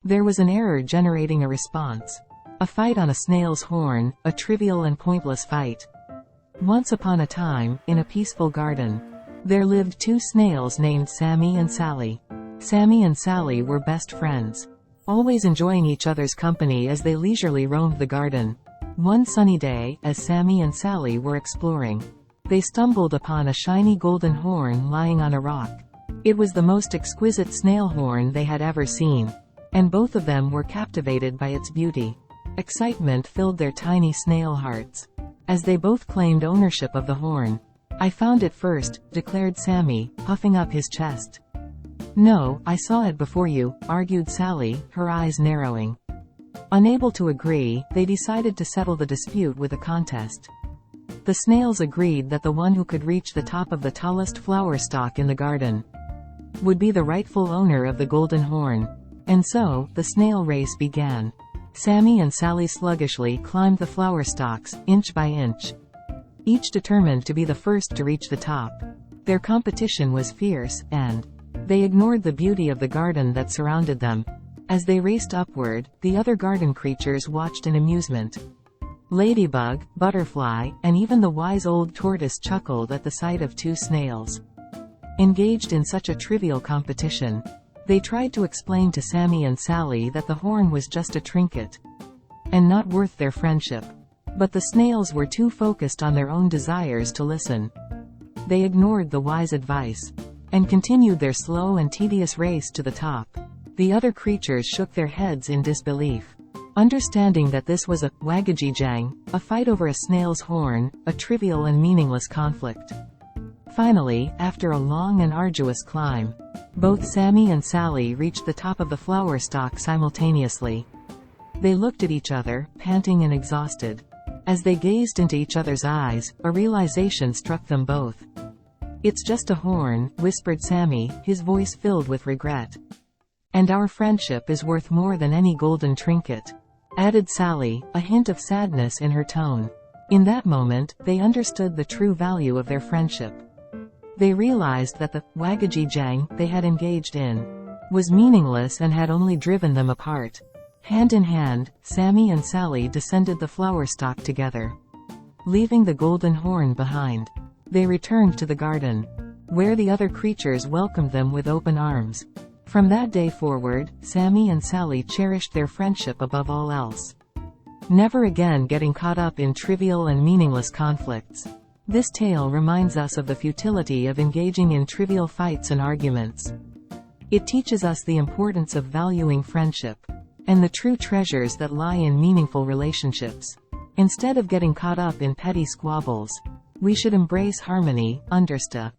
There was an error generating a response. A fight on a snail's horn, a trivial and pointless fight. Once upon a time, in a peaceful garden, there lived two snails named Sammy and Sally. Sammy and Sally were best friends, always enjoying each other's company as they leisurely roamed the garden. One sunny day, as Sammy and Sally were exploring, they stumbled upon a shiny golden horn lying on a rock. It was the most exquisite snail horn they had ever seen, and both of them were captivated by its beauty. Excitement filled their tiny snail hearts, as they both claimed ownership of the horn. "I found it first," declared Sammy, puffing up his chest. "No, I saw it before you," argued Sally, her eyes narrowing. Unable to agree, they decided to settle the dispute with a contest. The snails agreed that the one who could reach the top of the tallest flower stalk in the garden would be the rightful owner of the golden horn. And so, the snail race began. Sammy and Sally sluggishly climbed the flower stalks, inch by inch, each determined to be the first to reach the top. Their competition was fierce, and they ignored the beauty of the garden that surrounded them. As they raced upward, the other garden creatures watched in amusement. Ladybug, butterfly, and even the wise old tortoise chuckled at the sight of two snails engaged in such a trivial competition. They tried to explain to Sammy and Sally that the horn was just a trinket, and not worth their friendship. But the snails were too focused on their own desires to listen. They ignored the wise advice, and continued their slow and tedious race to the top. The other creatures shook their heads in disbelief, understanding that this was a "wagadjijang," a fight over a snail's horn, a trivial and meaningless conflict. Finally, after a long and arduous climb, both Sammy and Sally reached the top of the flower stalk simultaneously. They looked at each other, panting and exhausted. As they gazed into each other's eyes, a realization struck them both. "It's just a horn," whispered Sammy, his voice filled with regret. "And our friendship is worth more than any golden trinket," added Sally, a hint of sadness in her tone. In that moment, they understood the true value of their friendship. They realized that the "wagadjijang" they had engaged in was meaningless and had only driven them apart. Hand in hand, Sammy and Sally descended the flower stalk together, leaving the golden horn behind. They returned to the garden, where the other creatures welcomed them with open arms. From that day forward, Sammy and Sally cherished their friendship above all else, never again getting caught up in trivial and meaningless conflicts. This tale reminds us of the futility of engaging in trivial fights and arguments. It teaches us the importance of valuing friendship, and the true treasures that lie in meaningful relationships. Instead of getting caught up in petty squabbles, we should embrace harmony, understand,